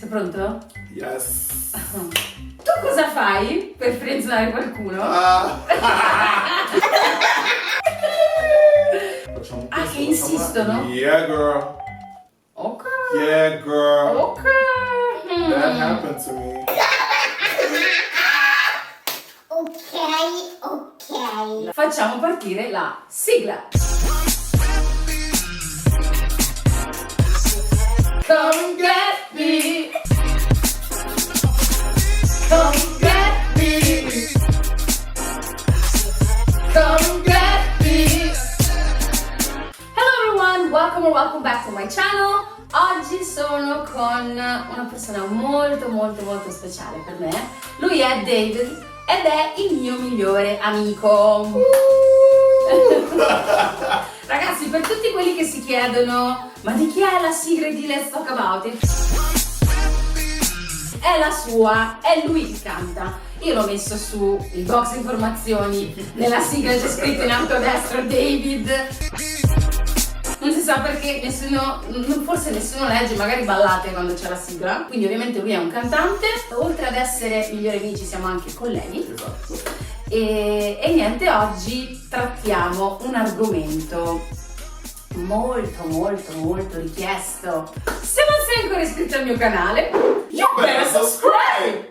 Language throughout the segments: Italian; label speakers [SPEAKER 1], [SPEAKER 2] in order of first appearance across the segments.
[SPEAKER 1] Sei pronto?
[SPEAKER 2] Yes.
[SPEAKER 1] Tu cosa fai per frenzionare qualcuno?
[SPEAKER 2] Facciamo
[SPEAKER 1] Ah,
[SPEAKER 2] questo,
[SPEAKER 1] che insistono?
[SPEAKER 2] Yeah, girl.
[SPEAKER 1] Ok.
[SPEAKER 2] Yeah, girl.
[SPEAKER 1] Ok.
[SPEAKER 2] That happened to me.
[SPEAKER 3] Ok.
[SPEAKER 1] Facciamo partire la sigla. Come get me. Come get me. Come get me. Hello everyone, welcome or welcome back to my channel. Oggi sono con una persona molto speciale per me. Lui è David ed è il mio migliore amico. Ragazzi, per tutti quelli che si chiedono ma di chi è la sigla di Let's Talk About It? È la sua, è lui che canta. Io l'ho messo su il box informazioni, nella sigla c'è scritto in alto a destra David. Non si sa perché nessuno, forse nessuno legge, magari ballate quando c'è la sigla. Quindi ovviamente lui è un cantante. Oltre ad essere migliori amici siamo anche colleghi.
[SPEAKER 2] Esatto.
[SPEAKER 1] E niente, oggi trattiamo un argomento molto richiesto. Se non sei ancora iscritto al mio canale, you better subscribe!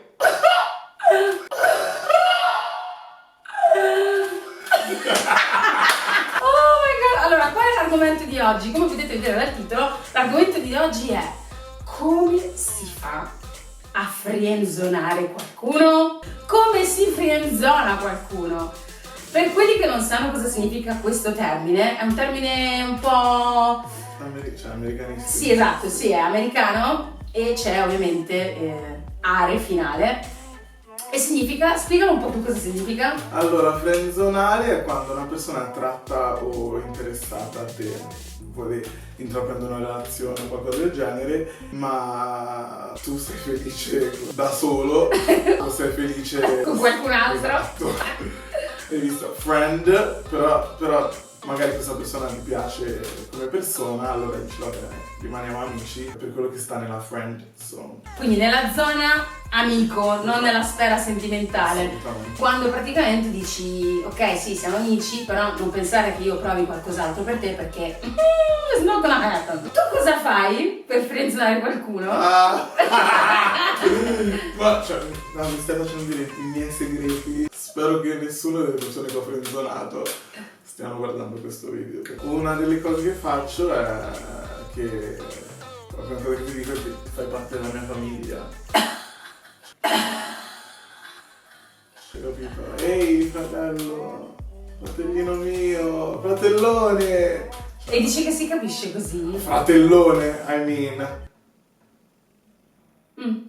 [SPEAKER 1] Oh my god! Allora, qual è l'argomento di oggi? Come potete vedere dal titolo, l'argomento di oggi è come si fa a frienzonare qualcuno? Come si frienzona qualcuno? Per quelli che non sanno cosa significa questo termine, è un termine un po'...
[SPEAKER 2] americanissimo.
[SPEAKER 1] Sì, esatto, sì, è americano e c'è ovviamente are finale. E significa, spiegalo un po' tu cosa significa.
[SPEAKER 2] Allora, frenzonare è quando una persona è attratta o interessata a te, vuole intraprendere una relazione o qualcosa del genere, ma tu sei felice da solo o sei felice
[SPEAKER 1] Con qualcun altro.
[SPEAKER 2] Esatto. Hai visto? Friend, però magari questa persona mi piace come persona, allora dici vabbè, rimaniamo amici per quello che sta nella friend zone.
[SPEAKER 1] Quindi nella zona amico, non nella sfera sentimentale.
[SPEAKER 2] Assolutamente.
[SPEAKER 1] Quando praticamente dici, ok sì siamo amici, però non pensare che io provi qualcos'altro per te perché it's not gonna happen. Tu cosa fai per frenzonare qualcuno?
[SPEAKER 2] Ma cioè, no, mi stai facendo dire i miei segreti. Spero che nessuno delle persone che ho frenzonato stiano guardando questo video. Una delle cose che faccio è che la prima cosa che ti dico è che fai parte della mia famiglia. Hai capito? Ehi fratello, fratellino mio, fratellone!
[SPEAKER 1] E dici che si capisce così?
[SPEAKER 2] Fratellone, I mean.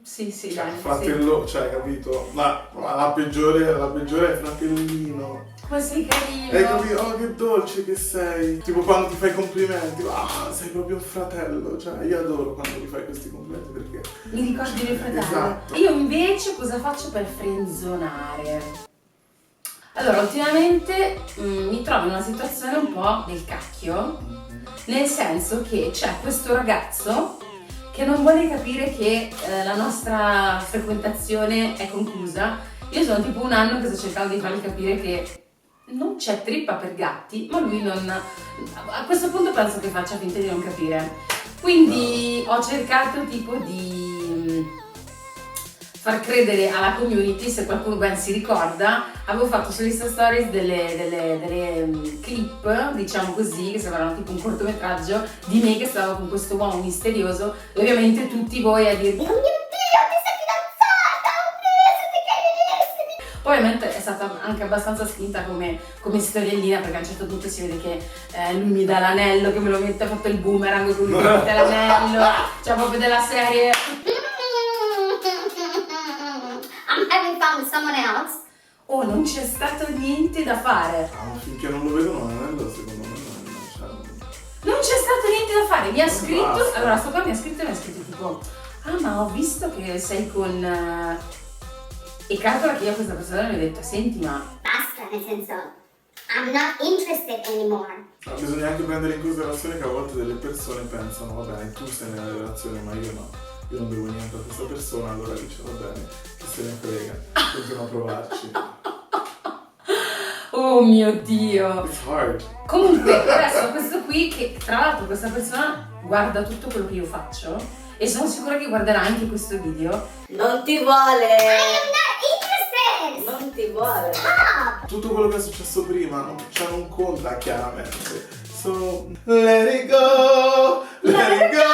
[SPEAKER 1] Sì,
[SPEAKER 2] Cioè,
[SPEAKER 1] dai,
[SPEAKER 2] fratello, cioè, capito? Ma la peggiore è fratellino.
[SPEAKER 1] sì. Come sei carino.
[SPEAKER 2] Hai capito? Oh, che dolce che sei. Tipo quando ti fai complimenti, sei proprio un fratello. Cioè, io adoro quando ti fai questi complimenti perché...
[SPEAKER 1] Mi ricordi mio fratello?
[SPEAKER 2] Esatto.
[SPEAKER 1] Io invece cosa faccio per frenzonare? Allora, ultimamente mi trovo in una situazione un po' del cacchio, nel senso che c'è questo ragazzo che non vuole capire che la nostra frequentazione è conclusa. Io sono tipo un anno che sto cercando di fargli capire che non c'è trippa per gatti, ma lui non... A questo punto penso che faccia finta di non capire. Quindi ho cercato tipo di far credere alla community, se qualcuno ben si ricorda, avevo fatto su Insta Stories delle clip, diciamo così, che sembravano tipo un cortometraggio di me che stavo con questo uomo misterioso e ovviamente tutti voi a dirmi
[SPEAKER 3] Oh mio Dio, ti sei fidanzata! Oh mio, siete carinissimi!
[SPEAKER 1] Poi ovviamente è stata anche abbastanza spinta come storiellina perché a un certo punto si vede che lui mi dà l'anello, che me lo mette, ha fatto il boomerang con lui mi mette l'anello, cioè proprio della serie...
[SPEAKER 3] I'm having fun with someone else.
[SPEAKER 1] Oh, non c'è stato niente da fare.
[SPEAKER 2] ma finché non lo vedono l'anello, secondo me non c'è...
[SPEAKER 1] Non c'è stato niente da fare, mi ha scritto,
[SPEAKER 2] Basta.
[SPEAKER 1] allora sto qua mi ha scritto tipo, ah ma ho visto che sei con... E calcola che io a questa persona gli ho detto, senti ma...
[SPEAKER 3] Basta, nel senso, I'm not interested anymore.
[SPEAKER 2] Ma bisogna anche prendere in considerazione che a volte delle persone pensano, vabbè, tu sei nella relazione ma io no. io non devo niente a questa persona, allora dice va bene, che se ne frega, continua a provarci.
[SPEAKER 1] Oh mio Dio!
[SPEAKER 2] It's hard.
[SPEAKER 1] Comunque, adesso questo qui, che tra l'altro questa persona guarda tutto quello che io faccio e sono sicura che guarderà anche questo video.
[SPEAKER 4] Non ti vuole!
[SPEAKER 3] I'm not interested.
[SPEAKER 4] Non ti vuole!
[SPEAKER 2] Tutto quello che è successo prima non conta chiaramente. So, let it go, let it go.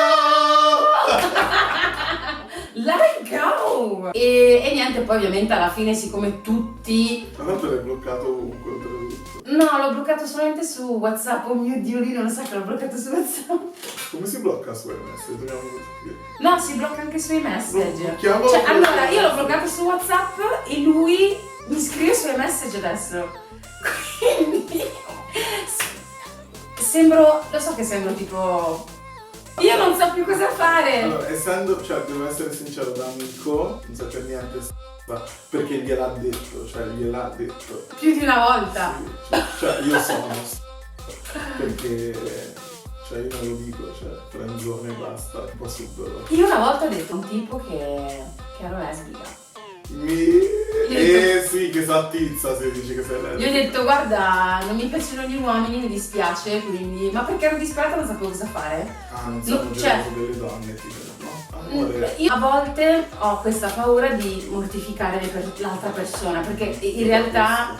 [SPEAKER 1] Let it go! E niente, poi ovviamente alla fine, siccome tutti...
[SPEAKER 2] Tra l'altro l'hai bloccato ovunque oltretutto.
[SPEAKER 1] No, l'ho bloccato solamente su WhatsApp. Oh mio Dio, lui non lo sa che l'ho bloccato su WhatsApp.
[SPEAKER 2] Come si blocca su MS? Dobbiamo dire.
[SPEAKER 1] No, si blocca anche sui message.
[SPEAKER 2] Blocchiamo
[SPEAKER 1] Cioè,
[SPEAKER 2] su
[SPEAKER 1] allora, io l'ho
[SPEAKER 2] SMS.
[SPEAKER 1] bloccato su WhatsApp e lui mi scrive sui message adesso. Quindi... Lo so che sembro tipo... Io non so più cosa fare.
[SPEAKER 2] Allora, essendo, cioè, devo essere sincero, da amico, non so per niente perché gliel'ha detto, cioè gliel'ha detto.
[SPEAKER 1] Più di una volta.
[SPEAKER 2] Sì, cioè io sono perché, cioè io non lo dico, cioè, friendzone e basta, un po' subito.
[SPEAKER 1] Io una volta ho detto a un tipo che ero lesbica.
[SPEAKER 2] Sì, che s'attizza se dici che sei lesbica.
[SPEAKER 1] Gli ho detto guarda, non mi piacciono gli uomini, mi dispiace, quindi... Ma perché ero disperata, non sapevo cosa fare.
[SPEAKER 2] Ah, non sono
[SPEAKER 1] No,
[SPEAKER 2] geloso delle donne, tipo, no? Amore.
[SPEAKER 1] Io a volte ho questa paura di mortificare l'altra persona, perché in realtà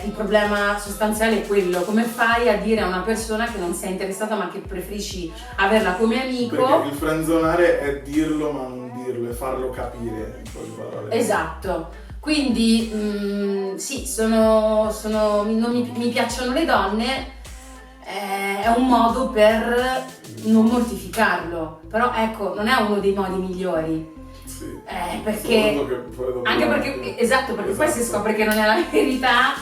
[SPEAKER 1] il problema sostanziale è quello: come fai a dire a una persona che non sei interessata ma che preferisci averla come amico?
[SPEAKER 2] Perché il friendzonare è dirlo ma non dirlo, è farlo capire, in poche parole.
[SPEAKER 1] Esatto. Quindi sì, mi piacciono le donne, è un modo per non mortificarlo, però ecco, non è uno dei modi migliori.
[SPEAKER 2] Sì.
[SPEAKER 1] Perché
[SPEAKER 2] Solo che poi dopo
[SPEAKER 1] anche
[SPEAKER 2] guardi.
[SPEAKER 1] perché esatto, perché poi si
[SPEAKER 2] Esatto.
[SPEAKER 1] scopre che non è la verità.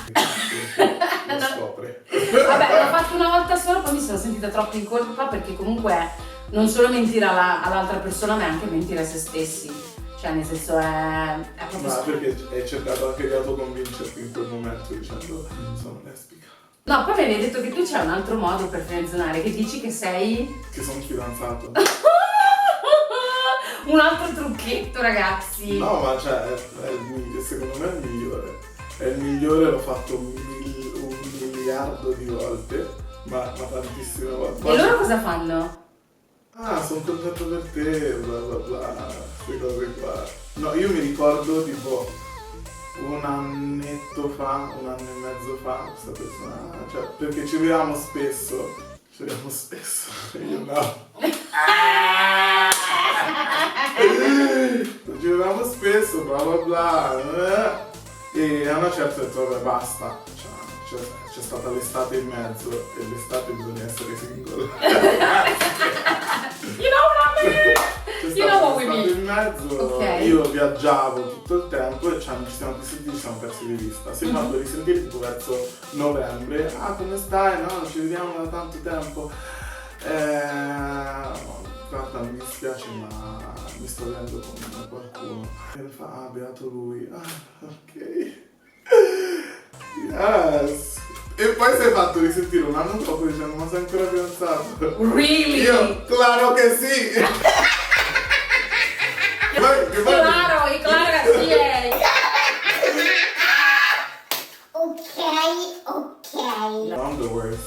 [SPEAKER 2] Lo scopre.
[SPEAKER 1] Vabbè, l'ho fatto una volta sola, poi mi sono sentita troppo in colpa, perché comunque non solo mentire all'altra persona, ma è anche mentire a se stessi. Cioè, nel senso è proprio...
[SPEAKER 2] Ma perché hai cercato anche di autoconvincerti in quel momento dicendo sono lesbica.
[SPEAKER 1] No, poi mi avevi detto che tu c'è un altro modo per friendzonare, che dici che sei...
[SPEAKER 2] Che sono fidanzato.
[SPEAKER 1] un altro trucchetto, ragazzi.
[SPEAKER 2] No, ma cioè, secondo me è il migliore. È il migliore, l'ho fatto un miliardo di volte, ma tantissime volte.
[SPEAKER 1] E loro cosa fanno?
[SPEAKER 2] Ah, sono contento per te, bla bla bla, queste cose qua. No, io mi ricordo tipo un annetto fa, un anno e mezzo fa, questa persona, cioè, perché ci vediamo spesso, io no. Ci vedevamo spesso, bla bla bla, e a una certa ho detto vabbè basta, cioè, c'è stata l'estate in mezzo e l'estate bisogna essere single.
[SPEAKER 1] You know what I mean?
[SPEAKER 2] C'è
[SPEAKER 1] You know
[SPEAKER 2] stata
[SPEAKER 1] what we
[SPEAKER 2] l'estate
[SPEAKER 1] mean.
[SPEAKER 2] in mezzo,
[SPEAKER 1] Ok.
[SPEAKER 2] io viaggiavo tutto il tempo e ci siamo risentiti, ci siamo persi di vista. Si è fatto risentire tipo verso novembre, ah come stai? No, non ci vediamo da tanto tempo. Guarda, mi dispiace ma mi sto vedendo con qualcuno. E mi fa, ah beato lui, ah ok. Yes. E poi si è fatto risentire un anno dopo dicendo ma sei ancora fidanzato?
[SPEAKER 1] Really?
[SPEAKER 2] Io, claro che sì! Che poi-
[SPEAKER 1] Claro che sì è.
[SPEAKER 3] Ok.
[SPEAKER 2] I'm the worst.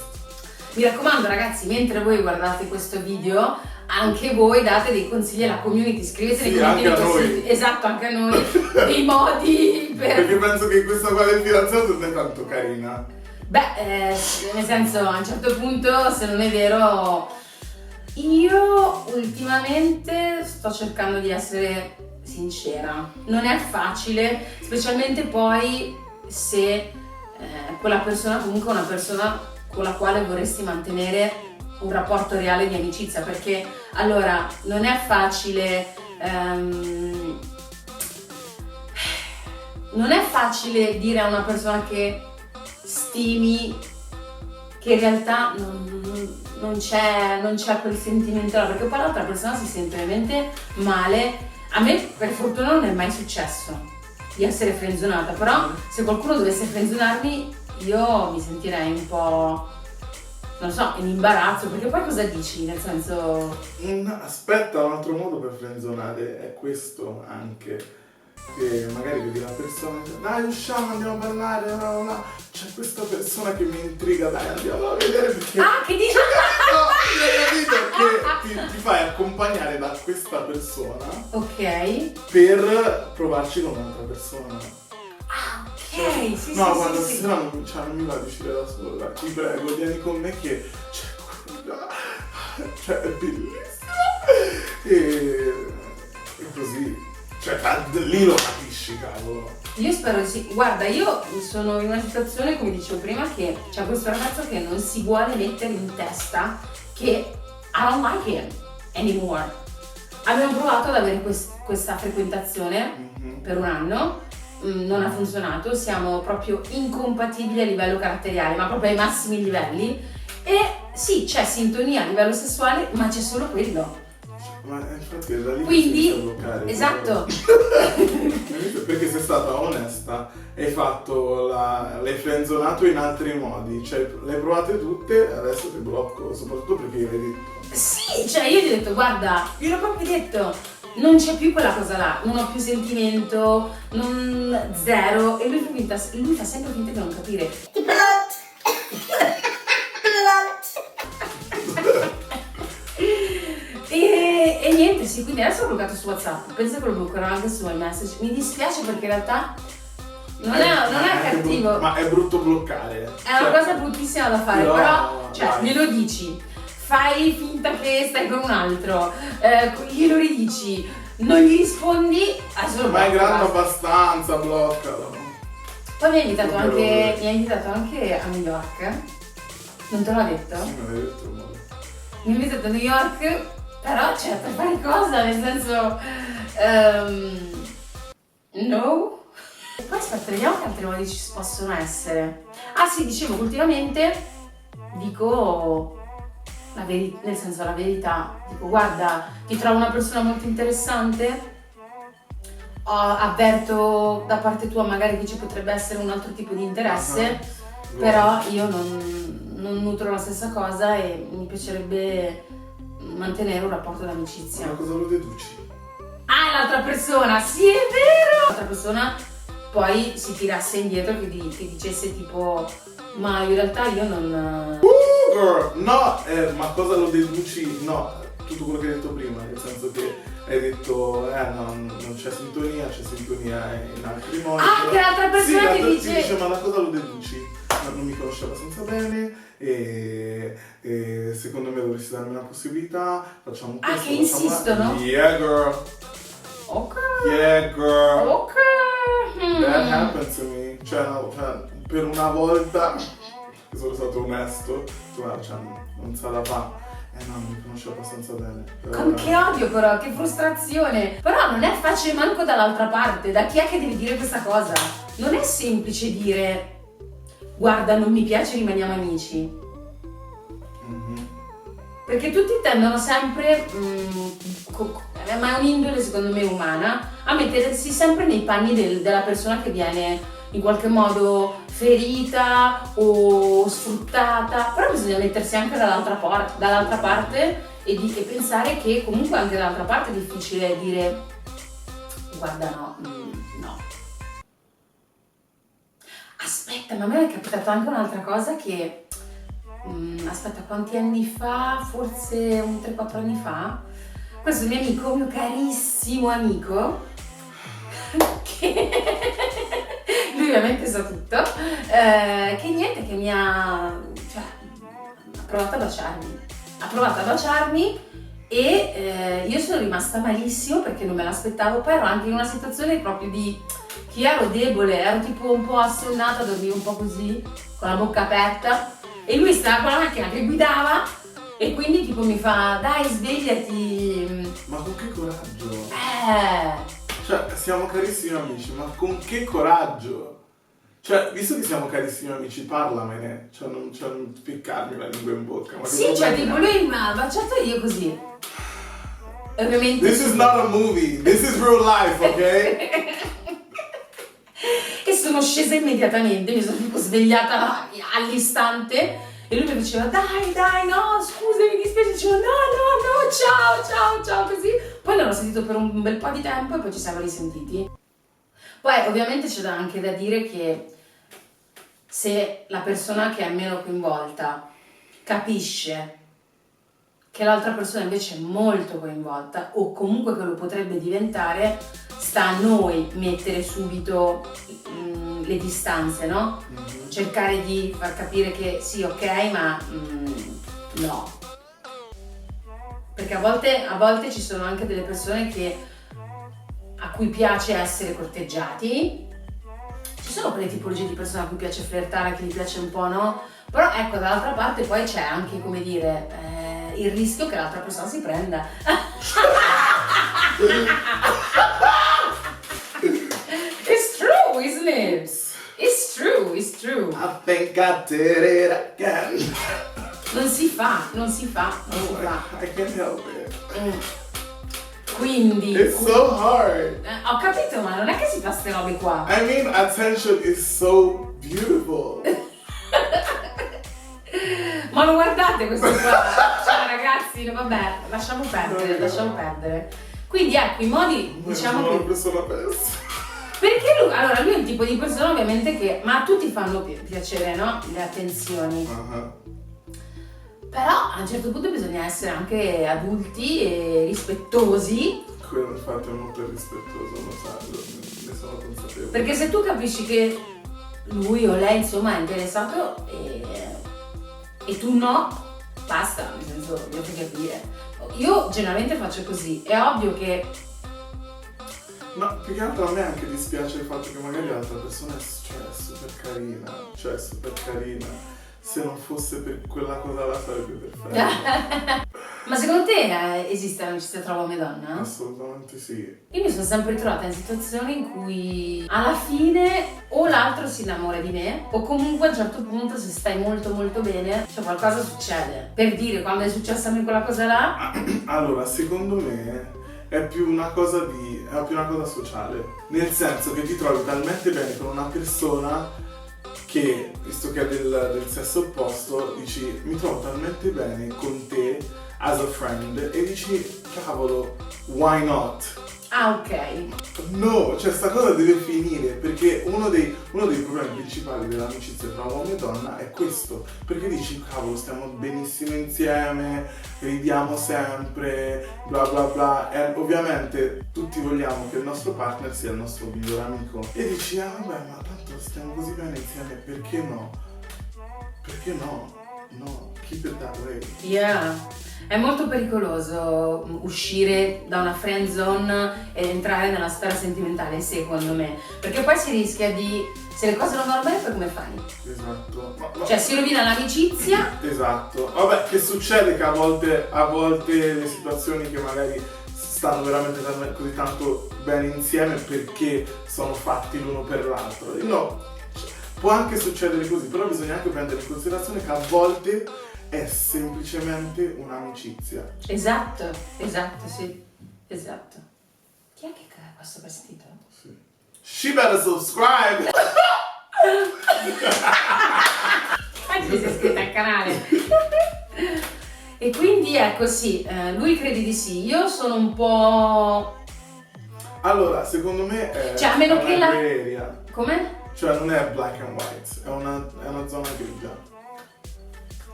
[SPEAKER 1] Mi raccomando ragazzi, mentre voi guardate questo video, anche voi date dei consigli alla community, scrivete nei
[SPEAKER 2] Sì,
[SPEAKER 1] commenti
[SPEAKER 2] anche
[SPEAKER 1] dei
[SPEAKER 2] a
[SPEAKER 1] consigli.
[SPEAKER 2] noi.
[SPEAKER 1] Esatto, anche a noi, dei modi
[SPEAKER 2] Perché
[SPEAKER 1] per...
[SPEAKER 2] penso che questa qua del fidanzato non è tanto carina.
[SPEAKER 1] Beh, nel senso, a un certo punto, se non è vero, io ultimamente sto cercando di essere sincera. Non è facile, specialmente poi se quella persona comunque è una persona con la quale vorresti mantenere un rapporto reale di amicizia, perché allora non è facile non è facile dire a una persona che stimi che in realtà non c'è quel sentimento là, perché poi l'altra persona si sente veramente male. A me per fortuna non è mai successo di essere frenzonata, però se qualcuno dovesse frenzonarmi io mi sentirei un po' non so, in imbarazzo, perché poi cosa dici? Nel senso...
[SPEAKER 2] Aspetta, un altro modo per frenzonare è questo anche. Che magari vedi la persona e dici, dai usciamo, andiamo a parlare, bla bla bla. C'è questa persona che mi intriga, dai andiamo a vedere perché...
[SPEAKER 1] Ah, che dici?
[SPEAKER 2] Hai capito? Che ti fai accompagnare da questa persona
[SPEAKER 1] Ok.
[SPEAKER 2] per provarci con un'altra persona.
[SPEAKER 1] Ah, ok, sì,
[SPEAKER 2] No,
[SPEAKER 1] sì,
[SPEAKER 2] guarda,
[SPEAKER 1] sì, sì.
[SPEAKER 2] stasera non mi va di uscire da sola, ti prego, vieni con me che cioè è bellissimo. E così, cioè lì lo capisci, cavolo.
[SPEAKER 1] Io spero di sì. Guarda, io sono in una situazione, come dicevo prima, che c'è questo ragazzo che non si vuole mettere in testa che I don't like him anymore. Abbiamo provato ad avere questa frequentazione per un anno, non ha funzionato, siamo proprio incompatibili a livello caratteriale, ma proprio ai massimi livelli. E sì, c'è sintonia a livello sessuale, ma c'è solo quello.
[SPEAKER 2] Ma infatti è da lì
[SPEAKER 1] Quindi,
[SPEAKER 2] che si inizia a bloccare.
[SPEAKER 1] esatto.
[SPEAKER 2] Perché sei stata onesta, l'hai frenzonato in altri modi, cioè le hai provate tutte, adesso ti blocco, soprattutto perché gliel'hai detto.
[SPEAKER 1] Sì, cioè io gli ho detto, guarda, gliel'ho proprio detto, non c'è più quella cosa là, non ho più sentimento, zero, e lui fa sempre finta di non capire.
[SPEAKER 3] Ti plot.
[SPEAKER 1] E niente, sì, quindi adesso l'ho bloccato su WhatsApp, penso che lo bloccherò anche su iMessage. Mi dispiace perché in realtà non è cattivo.
[SPEAKER 2] Ma è brutto bloccare.
[SPEAKER 1] È una cosa bruttissima da fare,
[SPEAKER 2] no,
[SPEAKER 1] però cioè,
[SPEAKER 2] dai.
[SPEAKER 1] glielo dici, fai finta che stai con un altro, glielo ridici, non gli rispondi, adesso
[SPEAKER 2] Ma è grande
[SPEAKER 1] basta.
[SPEAKER 2] abbastanza, bloccalo.
[SPEAKER 1] Poi mi ha invitato
[SPEAKER 2] Non
[SPEAKER 1] anche a New York, non te l'ho detto?
[SPEAKER 2] Sì, me l'hai detto, ma...
[SPEAKER 1] Mi ha invitato a New York, però cioè per fare cosa, nel senso... no? E poi aspetta, vediamo che altri modi ci possono essere. Ah sì, dicevo, ultimamente dico la verità. Dico, guarda, ti trovo una persona molto interessante, avverto da parte tua magari che ci potrebbe essere un altro tipo di interesse, però io non nutro la stessa cosa e mi piacerebbe mantenere un rapporto d'amicizia.
[SPEAKER 2] Ma cosa lo deduci?
[SPEAKER 1] Ah, l'altra persona, sì è vero! L'altra persona poi si tirasse indietro che dicesse tipo, ma in realtà io non...
[SPEAKER 2] Girl, no, ma cosa lo deduci? No, tutto quello che hai detto prima, nel senso che hai detto, no, non c'è sintonia in altri modi.
[SPEAKER 1] Ah,
[SPEAKER 2] però...
[SPEAKER 1] che l'altra persona
[SPEAKER 2] sì,
[SPEAKER 1] ti dice...
[SPEAKER 2] ma da cosa lo deduci? Ma non mi conosce abbastanza bene e secondo me dovresti darmi una possibilità, facciamo questo,
[SPEAKER 1] che insistono?
[SPEAKER 2] Yeah, girl.
[SPEAKER 1] Ok.
[SPEAKER 2] Yeah, girl.
[SPEAKER 1] Ok.
[SPEAKER 2] That happened to me. Cioè, per una volta che sono stato onesto, cioè, non se la fa. No, non mi conosce abbastanza bene.
[SPEAKER 1] Con che odio però, che frustrazione. Però non è facile manco dall'altra parte. Da chi è che devi dire questa cosa? Non è semplice dire, guarda, non mi piace, rimaniamo amici. Perché tutti tendono sempre, ma è un'indole secondo me umana, a mettersi sempre nei panni della persona che viene in qualche modo ferita o sfruttata, però bisogna mettersi anche dall'altra parte e pensare che comunque anche dall'altra parte è difficile dire guarda no. Aspetta, ma a me è capitato anche un'altra cosa che, aspetta, quanti anni fa? Forse un 3-4 anni fa, questo mio carissimo amico, che lui ovviamente sa tutto, che niente, che mi ha provato a baciarmi e io sono rimasta malissimo perché non me l'aspettavo, poi ero anche in una situazione proprio di che ero debole, ero tipo un po' assonnata, dormivo un po' così, con la bocca aperta e lui stava con la macchina che guidava e quindi tipo mi fa dai svegliati.
[SPEAKER 2] Ma con che coraggio? Cioè, siamo carissimi amici, ma con che coraggio? Cioè, visto che siamo carissimi amici, parlamene, cioè non spiccarmi la lingua in bocca. Ma
[SPEAKER 1] Sì, cioè tipo lui mi ha baciato e io così. Ovviamente.
[SPEAKER 2] This is not a movie, this is real life, ok?
[SPEAKER 1] E sono scesa immediatamente, mi sono tipo svegliata all'istante E lui mi diceva dai, no, scusa, mi dispiace, dicevo no, ciao, così. Poi l'ho sentito per un bel po' di tempo e poi ci siamo risentiti. Poi ovviamente c'è anche da dire che se la persona che è meno coinvolta capisce che l'altra persona invece è molto coinvolta o comunque che lo potrebbe diventare, sta a noi mettere subito le distanze, no? Cercare di far capire che sì, ok, ma no. Perché a volte ci sono anche delle persone a cui piace essere corteggiati. Ci sono quelle tipologie di persone a cui piace flirtare, che gli piace un po', no? Però ecco, dall'altra parte poi c'è anche, come dire, il rischio che l'altra persona si prenda. It's true, isn't it? It's true.
[SPEAKER 2] I think I did it again.
[SPEAKER 1] Non si fa.
[SPEAKER 2] I can't help it.
[SPEAKER 1] Quindi
[SPEAKER 2] It's so hard.
[SPEAKER 1] ho capito, ma non è che si fa ste robe qua.
[SPEAKER 2] I mean, attention is so beautiful.
[SPEAKER 1] Ma lo guardate questo qua? Cioè ragazzi, vabbè, lasciamo perdere. Quindi ecco, i modi, diciamo
[SPEAKER 2] sono
[SPEAKER 1] che...
[SPEAKER 2] una persona pessima.
[SPEAKER 1] Perché lui è un tipo di persona ovviamente che... Ma a tutti fanno piacere, no? Le attenzioni. Però a un certo punto bisogna essere anche adulti e rispettosi.
[SPEAKER 2] Quello infatti è molto rispettoso, lo sai, ne sono consapevole.
[SPEAKER 1] Perché se tu capisci che lui o lei insomma è interessato e tu no, basta, nel senso, devo capire. Io generalmente faccio così, è ovvio che...
[SPEAKER 2] Ma più che altro a me anche dispiace il fatto che magari l'altra persona è super carina, se non fosse per quella cosa là sarebbe perfetta.
[SPEAKER 1] Ma secondo te esiste l'amicizia tra uomo e donna?
[SPEAKER 2] Assolutamente sì.
[SPEAKER 1] Io mi sono sempre trovata in situazioni in cui alla fine o l'altro si innamora di me o comunque a un certo punto, se stai molto molto bene, cioè qualcosa succede. Per dire, quando è successa a me quella cosa là...
[SPEAKER 2] Allora, secondo me è più una cosa sociale, nel senso che ti trovi talmente bene con una persona che, visto che è del sesso opposto, dici mi trovo talmente bene con te as a friend e dici cavolo, why not?
[SPEAKER 1] Ah, ok.
[SPEAKER 2] No, cioè sta cosa deve finire, perché uno dei problemi principali dell'amicizia tra uomo e donna è questo, perché dici cavolo, stiamo benissimo insieme, ridiamo sempre, bla bla bla, e ovviamente tutti vogliamo che il nostro partner sia il nostro migliore amico e dici ah vabbè, ma tanto stiamo così bene insieme, perché no? Perché no? No, keep it that way.
[SPEAKER 1] Yeah. È molto pericoloso uscire da una friend zone ed entrare nella sfera sentimentale, secondo me. Perché poi si rischia di... Se le cose non vanno bene, poi come fai?
[SPEAKER 2] Esatto.
[SPEAKER 1] Cioè si rovina l'amicizia.
[SPEAKER 2] Esatto. Vabbè, che succede che a volte le situazioni che magari stanno veramente così tanto bene insieme perché sono fatti l'uno per l'altro. No, può anche succedere così, però bisogna anche prendere in considerazione che a volte è semplicemente un'amicizia.
[SPEAKER 1] Esatto, sì. Esatto. Chi è che ha questo vestito?
[SPEAKER 2] Sì. She better subscribe!
[SPEAKER 1] Anche ti sei iscritta al canale. E quindi ecco sì, lui crede di sì, io sono un po'...
[SPEAKER 2] Allora, secondo me è
[SPEAKER 1] cioè, a meno che la...
[SPEAKER 2] grey area.
[SPEAKER 1] Come?
[SPEAKER 2] Cioè non è black and white, è una zona grigia.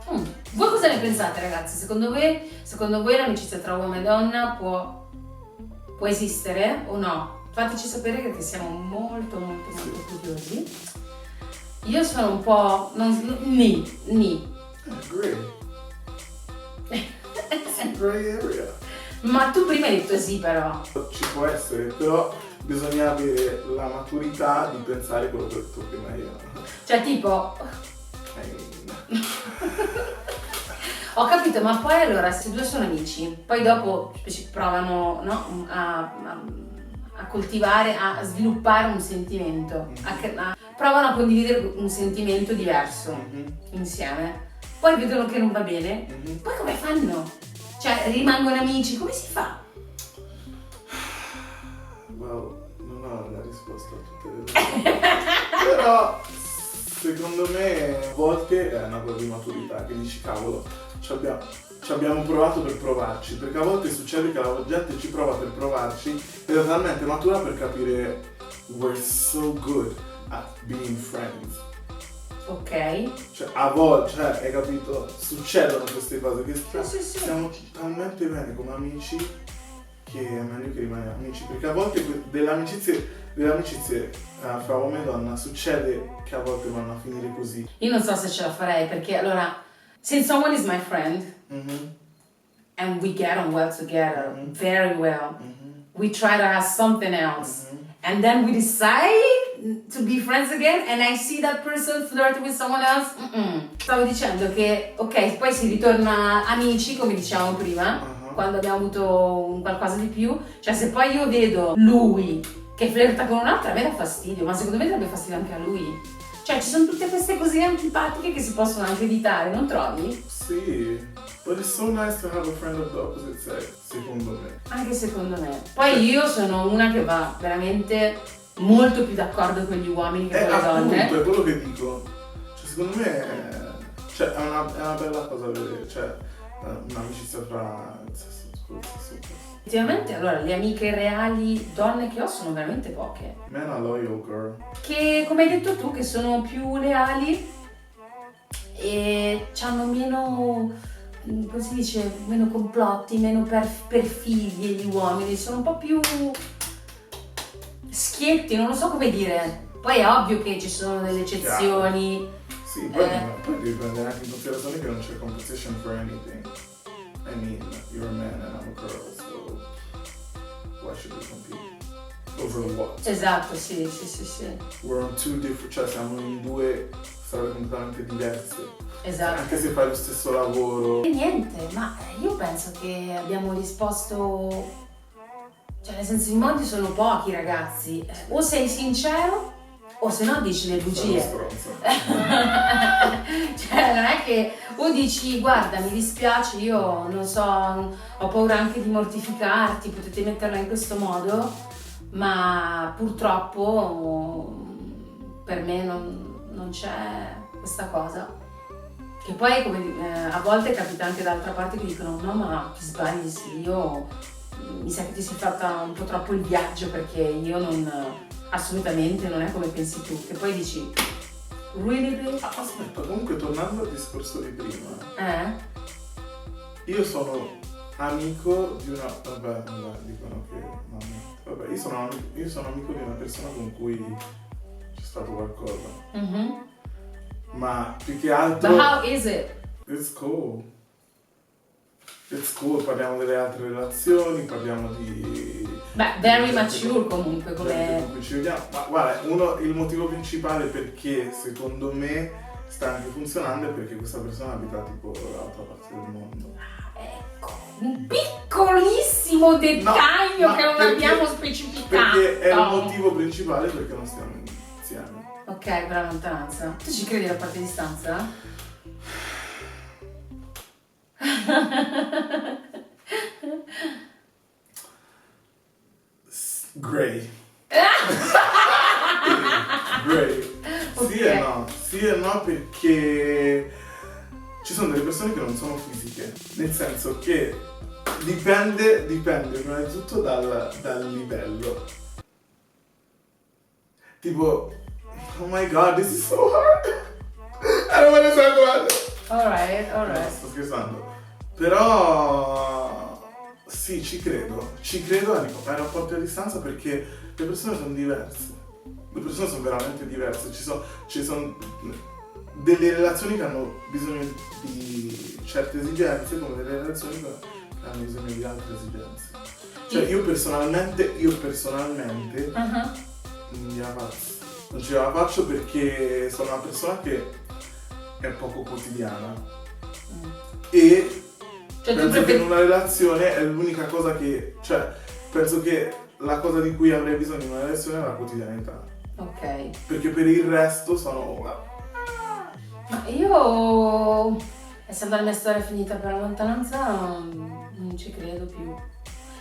[SPEAKER 1] Voi cosa ne pensate, ragazzi? Secondo voi l'amicizia tra uomo e donna può esistere o no? Fateci sapere perché siamo molto curiosi. Io sono un po'... Grey.
[SPEAKER 2] Grey area.
[SPEAKER 1] Ma tu prima hai detto sì, però.
[SPEAKER 2] Ci può essere, però bisogna avere la maturità di pensare quello che ho detto prima io.
[SPEAKER 1] Cioè tipo... Ho capito, ma poi allora se due sono amici, poi dopo ci provano, no, a coltivare, a sviluppare un sentimento, provano a condividere un sentimento diverso insieme, poi vedono che non va bene, poi come fanno? Cioè rimangono amici, come si fa?
[SPEAKER 2] Well, non ho la risposta a tutte le domande. Però secondo me a volte è una cosa di maturità, che dici cavolo, ci abbiamo provato per provarci, perché a volte succede che la gente ci prova per provarci ed è talmente matura per capire we're so good at being friends.
[SPEAKER 1] Ok.
[SPEAKER 2] Cioè a volte, cioè, hai capito? Succedono queste cose che
[SPEAKER 1] Sì.
[SPEAKER 2] stiamo talmente bene come amici che è meglio che rimaniamo amici, perché a volte delle amicizie fra uomo e donna succede che a volte vanno a finire così.
[SPEAKER 1] Io non so se ce la farei perché allora, since someone is my friend and we get on well together, very well, we try to have something else. And then we decide to be friends again and I see that person flirt with someone else. Stavo dicendo che, ok, poi si ritorna amici, come dicevamo prima, quando abbiamo avuto un qualcosa di più. Cioè, se poi io vedo lui che flirta con un'altra, a me dà fastidio, ma secondo me darebbe fastidio anche a lui. Cioè, ci sono tutte queste cosine antipatiche che si possono anche evitare, non trovi?
[SPEAKER 2] Sì, but it's so nice to have a friend of the opposite sex, secondo me.
[SPEAKER 1] Anche secondo me. Poi io sono una che va veramente molto più d'accordo con gli uomini che con le donne.
[SPEAKER 2] Appunto, è quello che dico. Cioè, secondo me è una bella cosa vedere, cioè un'amicizia fra il sesso opposto.
[SPEAKER 1] Effettivamente, allora, le amiche reali donne che ho sono veramente poche.
[SPEAKER 2] Man a loyal girl.
[SPEAKER 1] Che, come hai detto tu, che sono più leali e hanno meno, come si dice, meno complotti, meno perfidi gli uomini, sono un po' più schietti, non lo so come dire. Poi è ovvio che ci sono delle eccezioni.
[SPEAKER 2] Sì, poi devi prendere anche in considerazione che non c'è competition for anything. I mean, you're a man and I'm a girl, so why should we compete? Over what?
[SPEAKER 1] Esatto, sì.
[SPEAKER 2] We're on two different, cioè siamo in due strade completamente diverse.
[SPEAKER 1] Esatto.
[SPEAKER 2] Anche se fai lo stesso lavoro.
[SPEAKER 1] E niente, ma io penso che abbiamo risposto, cioè nel senso i modi sono pochi ragazzi, o sei sincero o se no dici le bugie.
[SPEAKER 2] Sono stronzo.
[SPEAKER 1] Cioè non è che o dici guarda mi dispiace, io non so, ho paura anche di mortificarti, potete metterla in questo modo, ma purtroppo per me non c'è questa cosa. Che poi come, a volte capita anche dall'altra parte che dicono no ma ti sbagli, sì, io mi sa che ti sei fatta un po' troppo il viaggio perché io assolutamente non è come pensi tu, che poi dici really?
[SPEAKER 2] Aspetta, comunque tornando al discorso di prima, io sono amico di una, vabbè dicono che vabbè, io sono amico di una persona con cui c'è stato qualcosa, ma più che altro
[SPEAKER 1] But how is it?
[SPEAKER 2] It's cool, parliamo delle altre relazioni, parliamo di...
[SPEAKER 1] Beh, very mature comunque come...
[SPEAKER 2] Con cui ci vediamo. Ma guarda, il motivo principale perché secondo me sta anche funzionando è perché questa persona abita tipo dall'altra parte del mondo.
[SPEAKER 1] Ecco, un piccolissimo dettaglio
[SPEAKER 2] No,
[SPEAKER 1] che non
[SPEAKER 2] perché-
[SPEAKER 1] abbiamo specificato.
[SPEAKER 2] Perché è il motivo principale perché non stiamo insieme.
[SPEAKER 1] Ok, per la lontananza. Tu ci credi alla parte di distanza?
[SPEAKER 2] Grey. Grey. Sì e no perché ci sono delle persone che non sono fisiche, nel senso che dipende prima di tutto dal livello. Tipo, oh my god, this is so hard. Non me ne so guarda.
[SPEAKER 1] Alright.
[SPEAKER 2] No, sto scherzando. Però sì, ci credo ai rapporti a distanza perché le persone sono diverse. Le persone sono veramente diverse. Ci sono delle relazioni che hanno bisogno di certe esigenze, come delle relazioni che hanno bisogno di altre esigenze. Cioè io personalmente non ce la faccio perché sono una persona che è poco quotidiana e
[SPEAKER 1] Cioè tu
[SPEAKER 2] penso che in una relazione è l'unica cosa che, cioè penso che la cosa di cui avrei bisogno in una relazione è la quotidianità,
[SPEAKER 1] Ok.
[SPEAKER 2] perché per il resto sono
[SPEAKER 1] Ma io, essendo la mia storia finita per la lontananza, non ci credo più.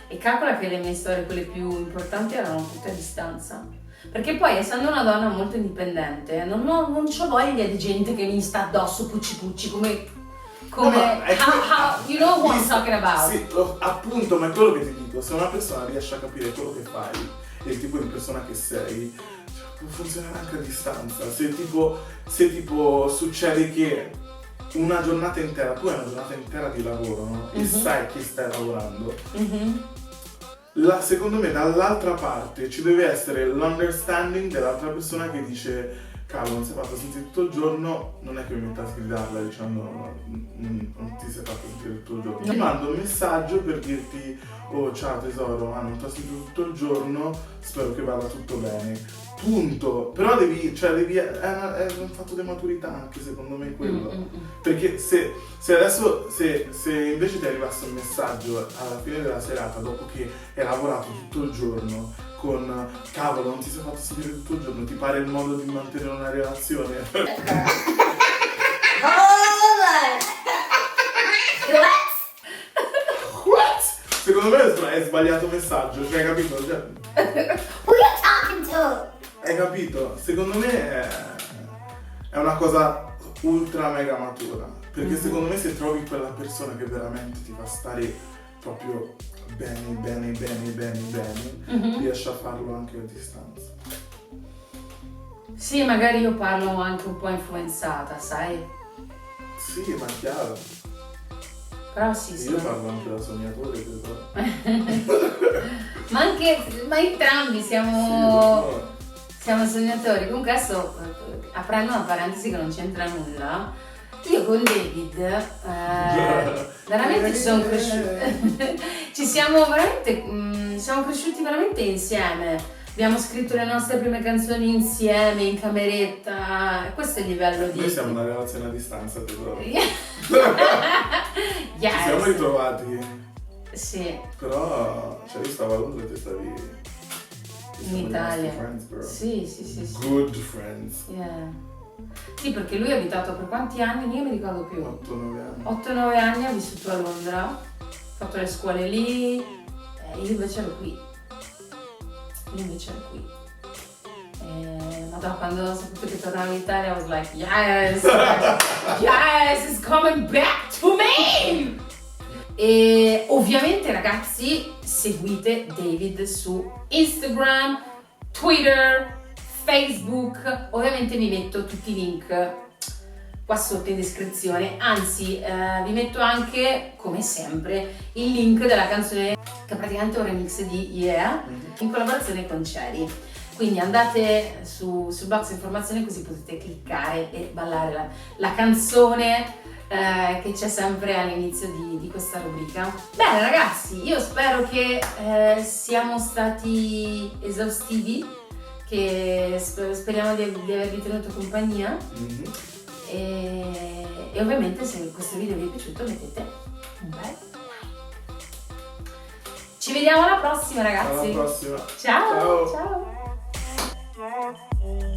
[SPEAKER 1] E calcola che le mie storie, quelle più importanti, erano tutte a distanza. Perché poi, essendo una donna molto indipendente, non c'ho voglia di gente che mi sta addosso pucci pucci come
[SPEAKER 2] No, ma è
[SPEAKER 1] you know what I'm talking about.
[SPEAKER 2] Sì, appunto, ma è quello che ti dico, se una persona riesce a capire quello che fai e il tipo di persona che sei, cioè, può funzionare anche a distanza. Se tipo succede che una giornata intera, tu hai una giornata intera di lavoro, no? E sai che stai lavorando, secondo me dall'altra parte ci deve essere l'understanding dell'altra persona che dice cavolo, non sei fatto sentire tutto il giorno, non è che mi metta a sgridarla dicendo non ti sei fatto sentire tutto il giorno. Ti mando un messaggio per dirti oh ciao tesoro, non ti ho sentito tutto il giorno, spero che vada tutto bene. Punto. Però è un fatto di maturità anche secondo me quello. Perché se invece ti arrivasse un messaggio alla fine della serata dopo che hai lavorato tutto il giorno con cavolo non ti sei fatto sentire tutto il giorno, ti pare il modo di mantenere una relazione? What? Secondo me è sbagliato messaggio, cioè hai capito?
[SPEAKER 3] Who you talking to?
[SPEAKER 2] Hai capito? Secondo me è una cosa ultra mega matura. Perché secondo me se trovi quella persona che veramente ti fa stare proprio bene, riesci a farlo anche a distanza.
[SPEAKER 1] Sì, magari io parlo anche un po' influenzata, sai?
[SPEAKER 2] Sì, ma chiaro.
[SPEAKER 1] Però sì,
[SPEAKER 2] Io parlo anche da sognatore, credo.
[SPEAKER 1] ma entrambi siamo sognatori. Comunque adesso, aprendo una parentesi che non c'entra nulla, io con David veramente siamo cresciuti veramente insieme. Abbiamo scritto le nostre prime canzoni insieme in cameretta. Questo è il livello di...
[SPEAKER 2] Noi siamo una relazione a distanza, tesoro.
[SPEAKER 1] Yes.
[SPEAKER 2] Ci siamo ritrovati.
[SPEAKER 1] Sì.
[SPEAKER 2] Però, cioè io stavo a Londra e te stavi
[SPEAKER 1] In Italia.
[SPEAKER 2] Friends, bro.
[SPEAKER 1] Sì.
[SPEAKER 2] Good friends.
[SPEAKER 1] Yeah. Sì, perché lui ha abitato per quanti anni? Io mi ricordo più.
[SPEAKER 2] 8-9 anni.
[SPEAKER 1] 8-9 anni ha vissuto a Londra, ha fatto le scuole lì, e io invece ero qui. Madonna, quando ho saputo che tornavo in Italia, I was like, yes, it's coming back to me! E ovviamente ragazzi, seguite David su Instagram, Twitter, Facebook, ovviamente vi metto tutti i link qua sotto in descrizione, anzi vi metto anche, come sempre, il link della canzone che è praticamente un remix di Yeah, in collaborazione con Cherry. Quindi andate sul box informazioni così potete cliccare e ballare la canzone che c'è sempre all'inizio di questa rubrica. Bene ragazzi, io spero che siamo stati esaustivi, che speriamo di avervi tenuto compagnia. E ovviamente se questo video vi è piaciuto mettete un bel like. Ci vediamo alla prossima ragazzi.
[SPEAKER 2] Alla prossima.
[SPEAKER 1] Ciao.
[SPEAKER 2] Ciao.
[SPEAKER 1] Ciao.